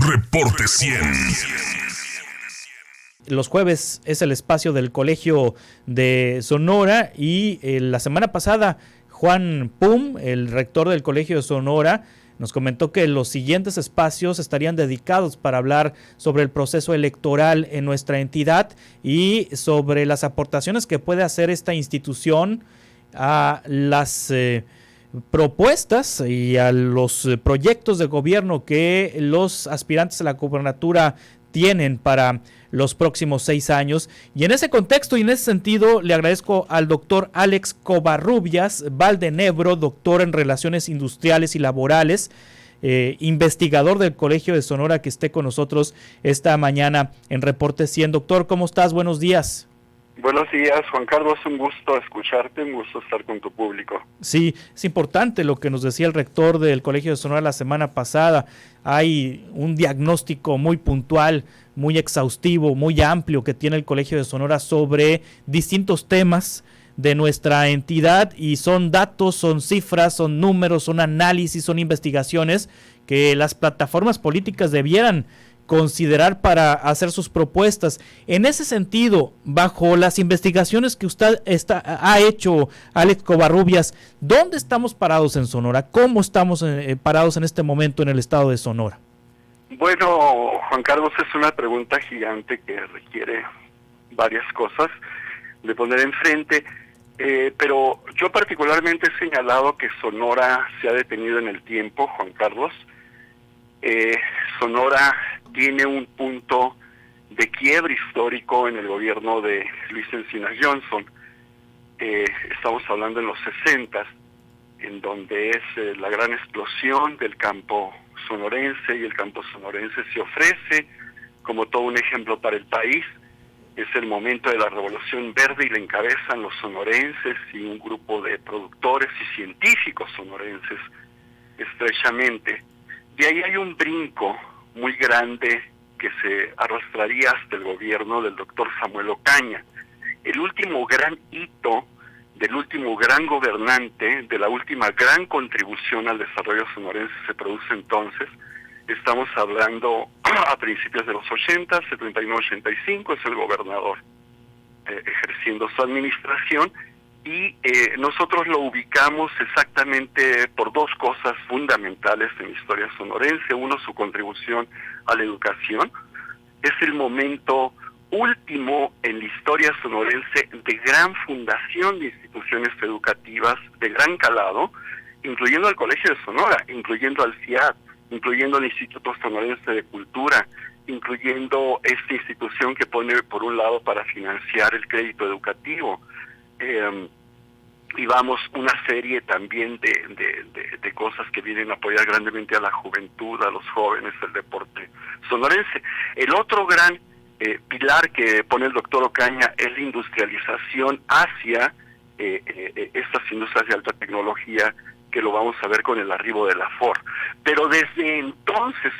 Reporte 100. Los jueves es el espacio del Colegio de Sonora y la semana pasada Juan Pum, el rector del Colegio de Sonora, nos comentó que los siguientes espacios estarían dedicados para hablar sobre el proceso electoral en nuestra entidad y sobre las aportaciones que puede hacer esta institución a las propuestas y a los proyectos de gobierno que los aspirantes a la gubernatura tienen para los próximos 6 años. Y en ese contexto y en ese sentido le agradezco al doctor Alex Covarrubias Valdenebro, doctor en Relaciones Industriales y Laborales, investigador del Colegio de Sonora, que esté con nosotros esta mañana en Reporte 100. Doctor, ¿cómo estás? Buenos días. Buenos días, Juan Carlos, un gusto escucharte, un gusto estar con tu público. Sí, es importante lo que nos decía el rector del Colegio de Sonora la semana pasada. Hay un diagnóstico muy puntual, muy exhaustivo, muy amplio que tiene el Colegio de Sonora sobre distintos temas de nuestra entidad y son datos, son cifras, son números, son análisis, son investigaciones que las plataformas políticas debieran considerar para hacer sus propuestas. En ese sentido, bajo las investigaciones que usted ha hecho, Alex Covarrubias, ¿dónde estamos parados en Sonora? ¿Cómo estamos parados en este momento en el estado de Sonora? Bueno, Juan Carlos, es una pregunta gigante que requiere varias cosas de poner enfrente, pero yo particularmente he señalado que Sonora se ha detenido en el tiempo, Juan Carlos. Sonora tiene un punto de quiebre histórico en el gobierno de Luis Encinas Johnson. Estamos hablando en los 60, en donde es la gran explosión del campo sonorense, y el campo sonorense se ofrece como todo un ejemplo para el país. Es el momento de la Revolución Verde y la encabezan los sonorenses y un grupo de productores y científicos sonorenses estrechamente. De ahí hay un brinco muy grande que se arrastraría hasta el gobierno del doctor Samuel Ocaña. El último gran hito del último gran gobernante, de la última gran contribución al desarrollo sonorense se produce entonces. Estamos hablando a principios de los 80, 79-85, es el gobernador ejerciendo su administración. Y nosotros lo ubicamos exactamente por dos cosas fundamentales en la historia sonorense. Uno, su contribución a la educación. Es el momento último en la historia sonorense de gran fundación de instituciones educativas de gran calado, incluyendo al Colegio de Sonora, incluyendo al CIAD, incluyendo al Instituto Sonorense de Cultura, incluyendo esta institución que pone por un lado para financiar el crédito educativo. Y vamos, una serie también de cosas que vienen a apoyar grandemente a la juventud, a los jóvenes, el deporte sonorense. El otro gran pilar que pone el doctor Ocaña es la industrialización hacia estas industrias de alta tecnología, que lo vamos a ver con el arribo de la Ford. Pero desde entonces,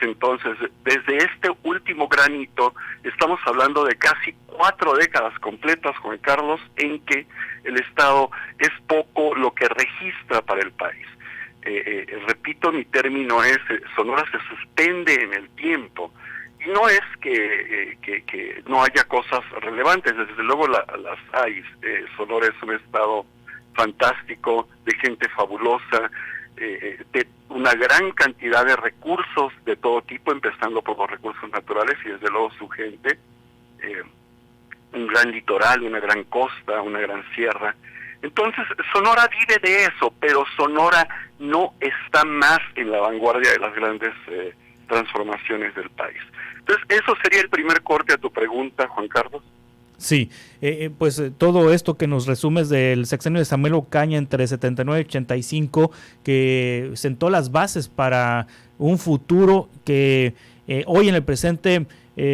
desde este último gran hito, estamos hablando de casi 4 décadas completas, Juan Carlos, en que el Estado es poco lo que registra para el país. Repito, mi término es, Sonora se suspende en el tiempo. Y no es que no haya cosas relevantes, desde luego las hay. Sonora es un estado fantástico, de gente fabulosa, de una gran cantidad de recursos de todo tipo, empezando por los recursos naturales y desde luego su gente, un gran litoral, una gran costa, una gran sierra. Entonces Sonora vive de eso, pero Sonora no está más en la vanguardia de las grandes transformaciones del país. Entonces eso sería el primer corte a tu pregunta, Juan Carlos. Sí, pues todo esto que nos resumes del sexenio de Samuel Ocaña entre 79 y 85, que sentó las bases para un futuro que hoy en el presente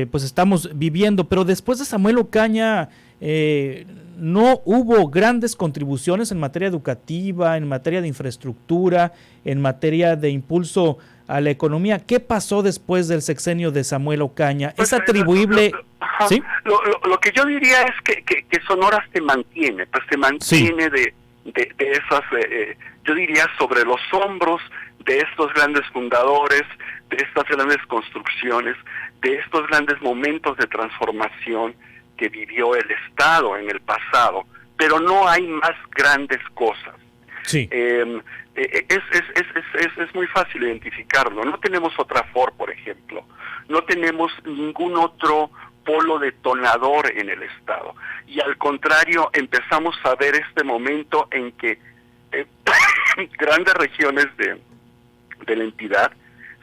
pues estamos viviendo, pero después de Samuel Ocaña no hubo grandes contribuciones en materia educativa, en materia de infraestructura, en materia de impulso a la economía. ¿Qué pasó después del sexenio de Samuel Ocaña? ¿Es atribuible? ¿Sí? Lo que yo diría es que Sonora se mantiene, pues se mantiene sí. de esas, yo diría, sobre los hombros de estos grandes fundadores, de estas grandes construcciones, de estos grandes momentos de transformación que vivió el Estado en el pasado, pero no hay más grandes cosas. Sí. Es muy fácil identificarlo. No tenemos otra Ford, por ejemplo. No tenemos ningún otro polo detonador en el Estado. Y al contrario, empezamos a ver este momento en que grandes regiones de la entidad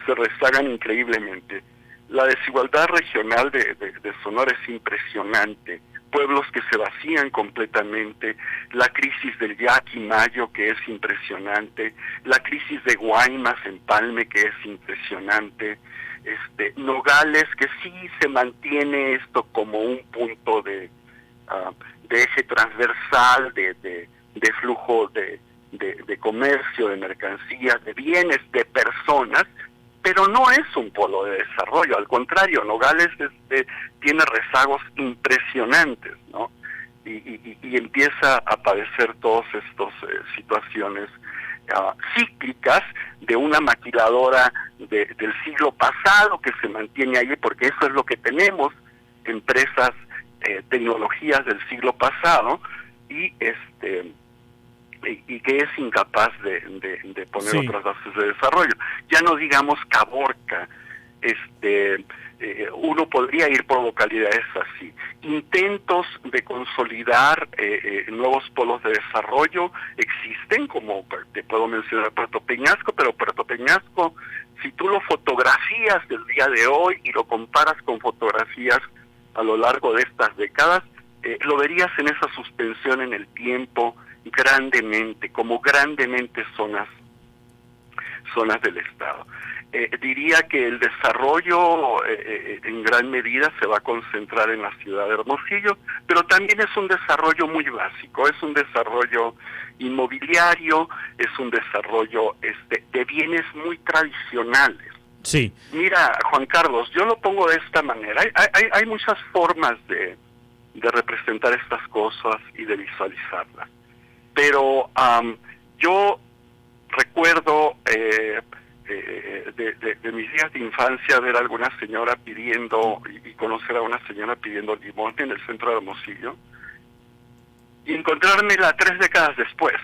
se rezagan increíblemente. La desigualdad regional de Sonora es impresionante. Pueblos que se vacían completamente, la crisis del Yaquimayo, que es impresionante, la crisis de Guaymas, Empalme, que es impresionante, Nogales, que sí se mantiene esto como un punto de eje transversal, de flujo de comercio, de mercancías, de bienes, de personas, pero no es un polo de desarrollo, al contrario, Nogales tiene rezagos impresionantes, ¿no? Y empieza a padecer todas estas situaciones cíclicas de una maquiladora del siglo pasado que se mantiene ahí, porque eso es lo que tenemos, empresas, tecnologías del siglo pasado, y que es incapaz de poner Sí. otras bases de desarrollo. Ya no digamos Caborca, uno podría ir por localidades así. Intentos de consolidar nuevos polos de desarrollo existen, como te puedo mencionar Puerto Peñasco, pero Puerto Peñasco, si tú lo fotografías del día de hoy y lo comparas con fotografías a lo largo de estas décadas, lo verías en esa suspensión en el tiempo, grandemente zonas del Estado. Diría que el desarrollo en gran medida se va a concentrar en la ciudad de Hermosillo, pero también es un desarrollo muy básico, es un desarrollo inmobiliario, es un desarrollo de bienes muy tradicionales. Sí. Mira, Juan Carlos, yo lo pongo de esta manera, hay muchas formas de representar estas cosas y de visualizarlas. Pero yo recuerdo de mis días de infancia ver a alguna señora pidiendo, y conocer a una señora pidiendo limón en el centro de Hermosillo, y encontrármela 3 décadas después,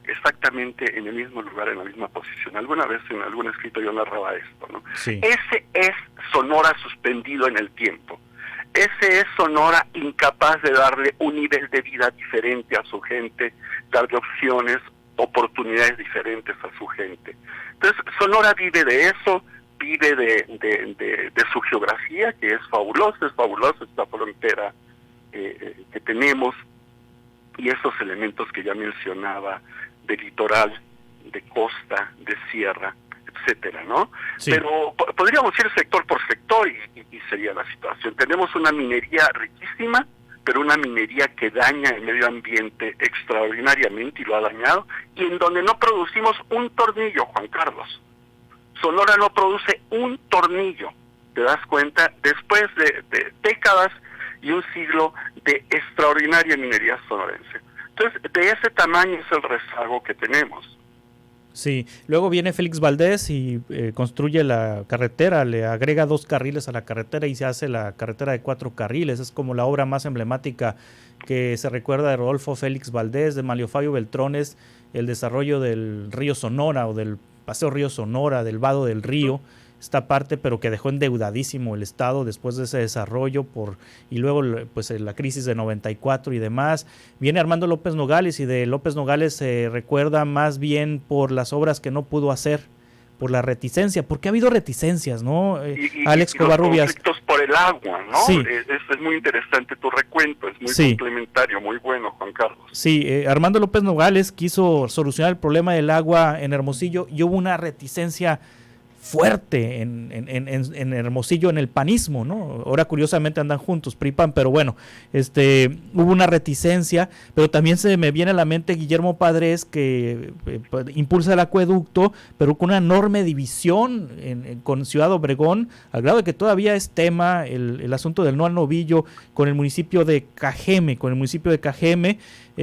exactamente en el mismo lugar, en la misma posición. Alguna vez en algún escrito yo narraba esto, ¿no? Sí. Ese es Sonora suspendido en el tiempo. Ese es Sonora incapaz de darle un nivel de vida diferente a su gente, darle opciones, oportunidades diferentes a su gente. Entonces, Sonora vive de eso, vive de su geografía, que es fabulosa esta frontera que tenemos, y esos elementos que ya mencionaba, de litoral, de costa, de sierra, etcétera, ¿no? Sí. Pero podríamos ir sector por sector y sería la situación. Tenemos una minería riquísima, pero una minería que daña el medio ambiente extraordinariamente y lo ha dañado, y en donde no producimos un tornillo, Juan Carlos. Sonora no produce un tornillo, ¿te das cuenta? Después de décadas y un siglo de extraordinaria minería sonorense. Entonces, de ese tamaño es el rezago que tenemos. Sí, luego viene Félix Valdés y construye la carretera, le agrega 2 carriles a la carretera y se hace la carretera de 4 carriles. Es como la obra más emblemática que se recuerda de Rodolfo Félix Valdés, de Manlio Fabio Beltrones, el desarrollo del río Sonora o del paseo río Sonora, del vado del río, esta parte, pero que dejó endeudadísimo el Estado después de ese desarrollo y luego pues la crisis de 94 y demás. Viene Armando López Nogales, y de López Nogales se recuerda más bien por las obras que no pudo hacer, por la reticencia, porque ha habido reticencias, ¿no? Alex Covarrubias. Los conflictos por el agua, ¿no? Sí. Es muy interesante tu recuento, es muy complementario, muy bueno, Juan Carlos. Sí, Armando López Nogales quiso solucionar el problema del agua en Hermosillo y hubo una reticencia fuerte en Hermosillo, en el panismo, ¿no? Ahora curiosamente andan juntos, PRI PAN, pero bueno, hubo una reticencia, pero también se me viene a la mente Guillermo Padres, que impulsa el acueducto, pero con una enorme división con Ciudad Obregón, al grado de que todavía es tema el asunto del no al novillo con el municipio de Cajeme,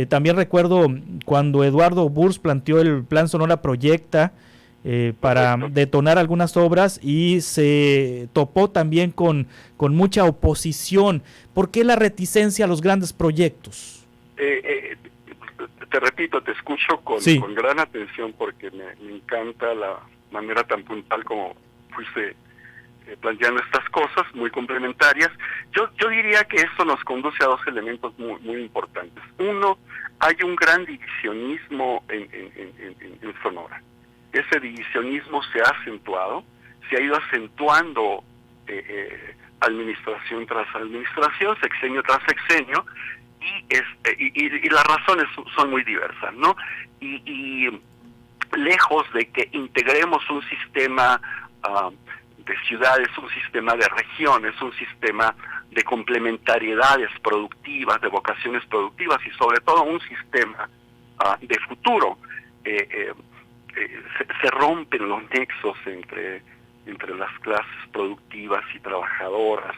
también recuerdo cuando Eduardo Burs planteó el Plan Sonora Proyecta, para Correcto. detonar algunas obras y se topó también con mucha oposición. ¿Por qué la reticencia a los grandes proyectos? Te repito, te escucho Sí. con gran atención porque me encanta la manera tan puntual como fuiste planteando estas cosas muy complementarias. Yo diría que esto nos conduce a dos elementos muy importantes. Uno, hay un gran divisionismo en Sonora. Ese divisionismo se ha acentuado, se ha ido acentuando administración tras administración, sexenio tras sexenio, y las razones son muy diversas, ¿no? Y lejos de que integremos un sistema de ciudades, un sistema de regiones, un sistema de complementariedades productivas, de vocaciones productivas y sobre todo un sistema de futuro, se rompen los nexos entre las clases productivas y trabajadoras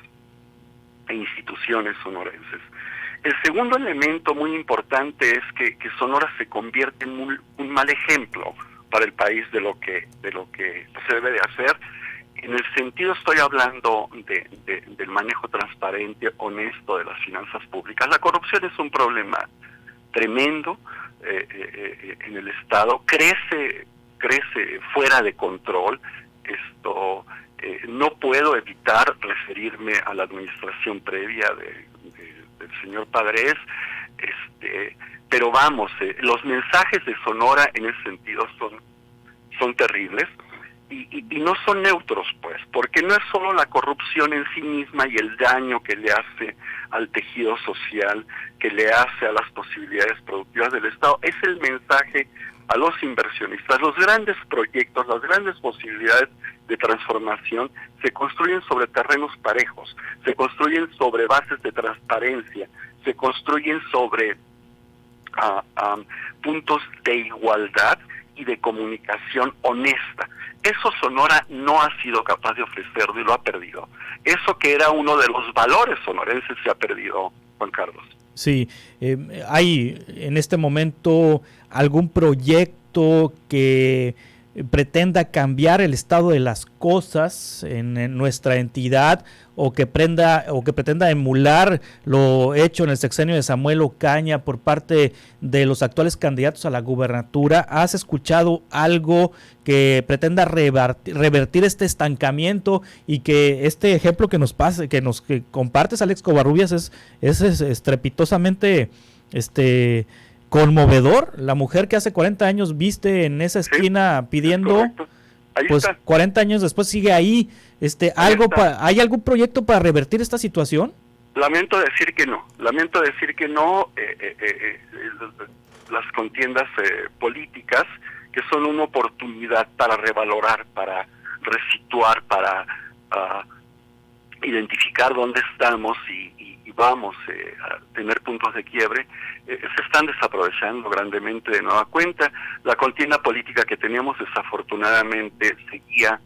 e instituciones sonorenses. El segundo elemento muy importante es que Sonora se convierte en un mal ejemplo para el país de lo que se debe de hacer. En el sentido, estoy hablando del manejo transparente, honesto de las finanzas públicas. La corrupción es un problema tremendo en el Estado, crece fuera de control. Esto no puedo evitar referirme a la administración previa del señor Padres, pero vamos, los mensajes de Sonora en ese sentido son terribles y no son neutros, pues, porque no es solo la corrupción en sí misma y el daño que le hace al tejido social, que le hace a las posibilidades productivas del Estado, es el mensaje a los inversionistas. Los grandes proyectos, las grandes posibilidades de transformación se construyen sobre terrenos parejos, se construyen sobre bases de transparencia, se construyen sobre puntos de igualdad y de comunicación honesta. Eso Sonora no ha sido capaz de ofrecerlo y lo ha perdido. Eso que era uno de los valores sonorenses se ha perdido, Juan Carlos. Sí, ¿hay en este momento algún proyecto que pretenda cambiar el estado de las cosas en nuestra entidad o que pretenda emular lo hecho en el sexenio de Samuel Ocaña por parte de los actuales candidatos a la gubernatura? ¿Has escuchado algo que pretenda revertir este estancamiento y que este ejemplo que que compartes, Alex Covarrubias, es estrepitosamente conmovedor? La mujer que hace 40 años viste en esa esquina pidiendo, pues 40 años después sigue ahí. ¿Hay algún proyecto para revertir esta situación? Lamento decir que no. Las contiendas políticas, que son una oportunidad para revalorar, para resituar, para identificar dónde estamos y vamos a tener puntos de quiebre, se están desaprovechando grandemente de nueva cuenta. La contienda política que teníamos desafortunadamente seguía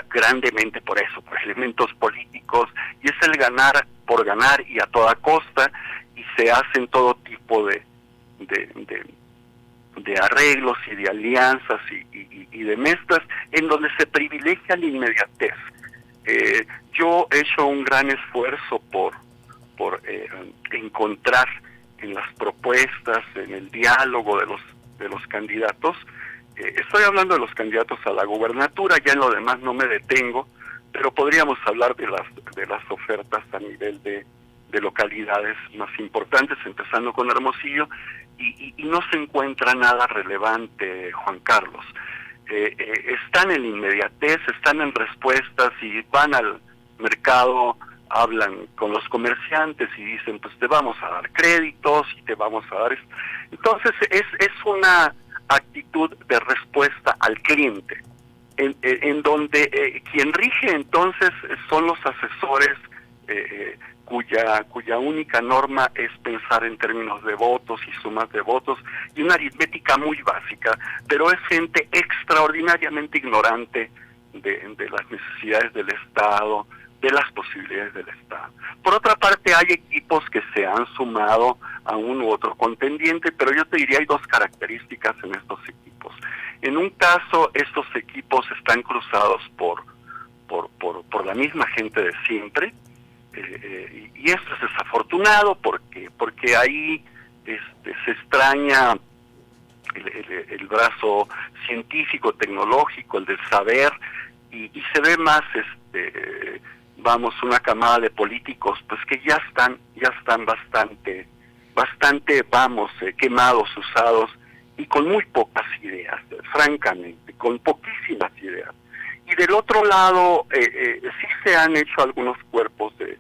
grandemente por eso, por elementos políticos, y es el ganar por ganar y a toda costa, y se hacen todo tipo de arreglos y de alianzas y de mezclas en donde se privilegia la inmediatez. Yo he hecho un gran esfuerzo por encontrar en las propuestas, en el diálogo de los candidatos. Estoy hablando de los candidatos a la gubernatura, ya en lo demás no me detengo, pero podríamos hablar de las ofertas a nivel de localidades más importantes, empezando con Hermosillo, y no se encuentra nada relevante, Juan Carlos. Están en inmediatez, están en respuestas y van al mercado, hablan con los comerciantes y dicen, pues te vamos a dar créditos y te vamos a dar esto. Entonces es una actitud de respuesta al cliente, en donde quien rige entonces son los asesores cuya única norma es pensar en términos de votos y sumas de votos y una aritmética muy básica, pero es gente extraordinariamente ignorante de las necesidades del Estado, de las posibilidades del Estado. Por otra parte, hay equipos que se han sumado a un u otro contendiente, pero yo te diría hay dos características en estos equipos. En un caso, estos equipos están cruzados por la misma gente de siempre, y esto es desafortunado porque ahí se extraña el brazo científico, tecnológico, el del saber, y se ve más una camada de políticos pues que ya están bastante quemados, usados, y con muy pocas ideas, francamente, con poquísimas ideas. Y del otro lado, sí se han hecho algunos cuerpos de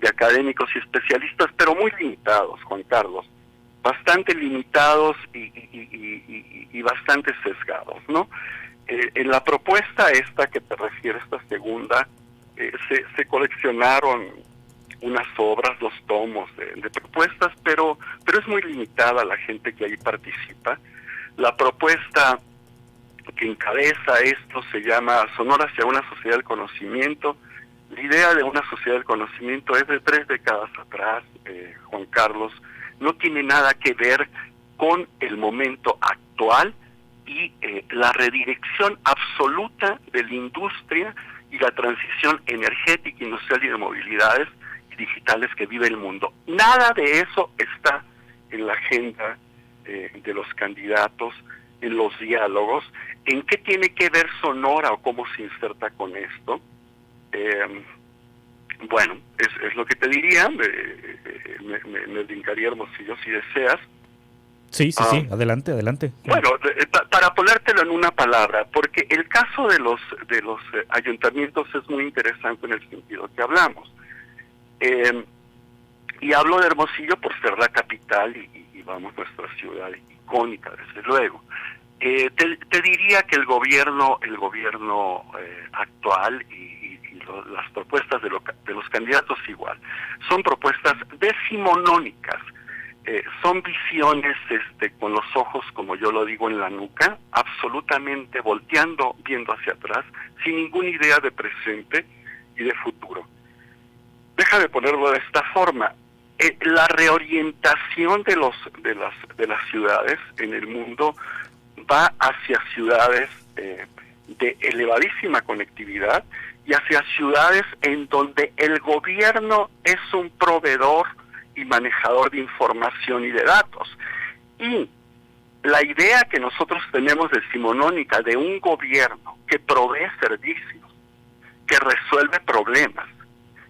académicos y especialistas, pero muy limitados, Juan Carlos, bastante limitados y bastante sesgados, ¿no? En la propuesta esta que te refiero, esta segunda, se coleccionaron unas obras, 2 tomos de propuestas, pero es muy limitada la gente que ahí participa. La propuesta que encabeza esto se llama Sonora hacia una sociedad del conocimiento. La idea de una sociedad del conocimiento es de 3 décadas atrás, Juan Carlos, no tiene nada que ver con el momento actual y la redirección absoluta de la industria y la transición energética, industrial y de movilidades digitales que vive el mundo. Nada de eso está en la agenda de los candidatos, en los diálogos. ¿En qué tiene que ver Sonora o cómo se inserta con esto? Bueno, es lo que te diría, me brincaría Hermosillo si deseas. Sí, adelante. Bueno, para ponértelo en una palabra, porque el caso de los ayuntamientos es muy interesante en el sentido que hablamos. Y hablo de Hermosillo por ser la capital y nuestra ciudad icónica, desde luego. Te diría que el gobierno actual y las propuestas de los candidatos igual, son propuestas decimonónicas, son visiones con los ojos, como yo lo digo, en la nuca, absolutamente volteando, viendo hacia atrás, sin ninguna idea de presente y de futuro. Déjame ponerlo de esta forma. La reorientación de las ciudades en el mundo va hacia ciudades de elevadísima conectividad y hacia ciudades en donde el gobierno es un proveedor y manejador de información y de datos. Y la idea que nosotros tenemos decimonónica de un gobierno que provee servicios, que resuelve problemas.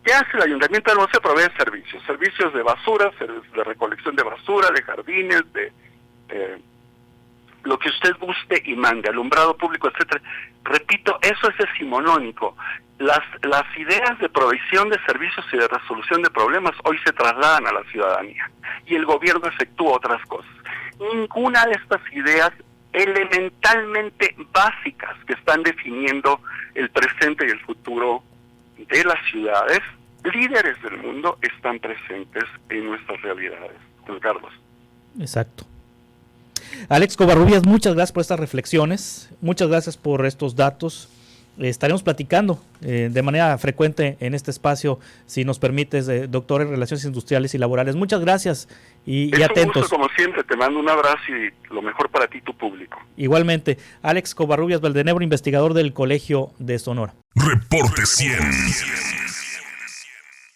¿Qué hace el Ayuntamiento de Hermosillo? Provee servicios de basura, de recolección de basura, de jardines, de lo que usted guste y mande, alumbrado público, etcétera. Repito, eso es decimonónico. Las ideas de provisión de servicios y de resolución de problemas hoy se trasladan a la ciudadanía y el gobierno efectúa otras cosas. Ninguna de estas ideas elementalmente básicas que están definiendo el presente y el futuro de las ciudades, líderes del mundo, están presentes en nuestras realidades. Juan Carlos. Exacto. Alex Covarrubias, muchas gracias por estas reflexiones, muchas gracias por estos datos. Estaremos platicando de manera frecuente en este espacio, si nos permites, doctor en Relaciones Industriales y Laborales. Muchas gracias y atentos. Un gusto, como siempre, te mando un abrazo y lo mejor para ti y tu público. Igualmente, Alex Covarrubias Valdenebro, investigador del Colegio de Sonora. Reporte 100.